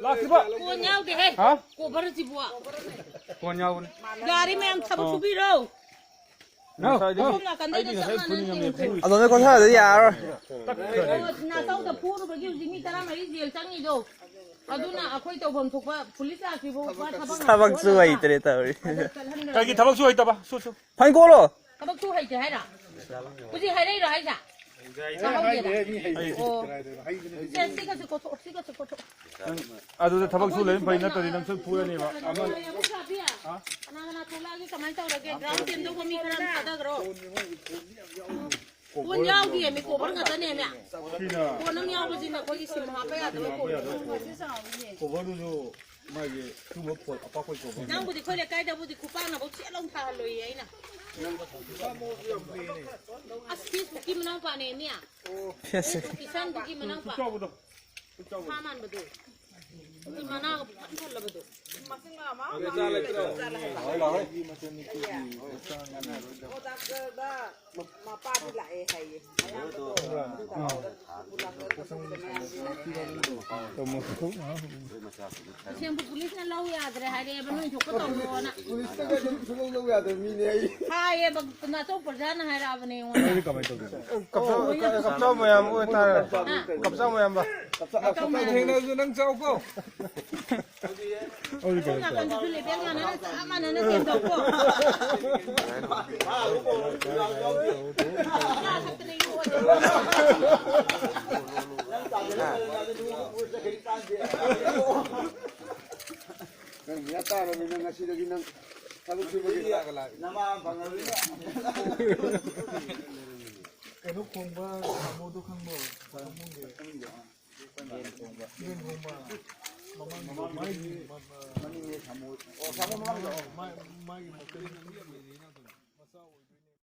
ꯂꯥꯛꯇ꯭ꯔꯤꯕ ꯀꯣꯟ ꯌꯥꯎꯗꯦꯍꯦ ꯍꯥ ꯀꯣꯕꯔꯁꯤꯕꯨ ꯀꯣꯟ ꯌꯥꯎꯕꯅꯤ ꯌꯥꯔꯤ ꯃꯌꯥꯝ ꯊꯕꯛ ꯁꯨꯕꯤꯔꯣ ꯁꯣꯝ ꯅꯥꯀꯟꯗꯩꯗ ꯆꯪꯉꯅꯤ ꯑꯗꯣꯝꯗ ꯀꯣꯟꯊꯔꯗꯤ ꯌꯥꯔꯔꯣꯏ ꯅꯥꯆꯧꯗ ꯐꯨꯔꯨꯕꯒꯤ ꯍꯧꯖꯤꯛ ꯃꯤ 14 ꯖꯦꯜ ꯆꯪꯉꯤꯗꯣ ꯑꯗꯨꯅ ꯑꯩꯈꯣꯏ ꯇꯧꯐꯝ ꯊꯣꯛꯄ ꯄꯨꯂꯤꯁ ꯂꯥꯛꯇ꯭ꯔꯤꯐꯥꯎ ꯊꯕꯛꯁꯨ ꯍꯩꯇ꯭ꯔꯦ ꯇꯧꯔꯤ ꯀꯩꯒꯤ ꯊꯕꯛꯁꯨ ꯍꯩꯇꯕ ꯁꯨ ꯐꯥꯏꯟ ꯀꯣꯜꯂꯣ ꯊꯕꯛꯁꯨ ꯍꯩꯇꯦ ꯍꯥꯏꯔ ꯍꯧꯖꯤꯛ ꯍꯥꯏꯔꯛꯏꯔꯣ ꯍꯥꯏꯁꯦ 시가서 고쳐. ꯑꯗꯨꯗ ꯊꯕꯛ ꯁꯨ ꯂꯩ ꯐꯩ ꯅꯠꯇ꯭ꯔꯗꯤ ꯅꯪ ꯁꯣꯏ ꯐꯨꯔꯅꯦꯕ ꯑꯃ 하나 돌아가기 가만히 있다고 그라운드 잼도 미 그런 사다 그러. 돈 야우기 미 고버는 갖다 내면. 돈은 야우지는 거기 심 하빠야 돼. 고버도 마게 그뭐 아빠 거 고버. 난 부디 거래 까이다 부디 쿠팡나 뭐 찌롱 다 할로 얘이나. 아스키 부기 문항 파네미야. 기산 부기 문항 파. 사만 버도. Gimana kan lah betul. Masih lama. Siapa polis nak lau ya, ada hari apa ni cukup tahu na. Polis tu kan cukup lau ya, demi ni. Hai, nak tahu perjalanan hari apa ni. Kapsa mo yan, kapsa mo yan ba? Kapsa mo yan nang sao ko. Nak kan tu lebih yang mana sama mana sendok ko. Nyata kami nang ngasih lagi nang kalau cuma kita kalah. Nama bangal ni. Eno kongba, kamu tu kangbo, kamu ni. Ini kongba. Mama mai ni, mani ni kamu. Oh kamu memang. Mai mai mau kena ni ni ni nak tu. Masa.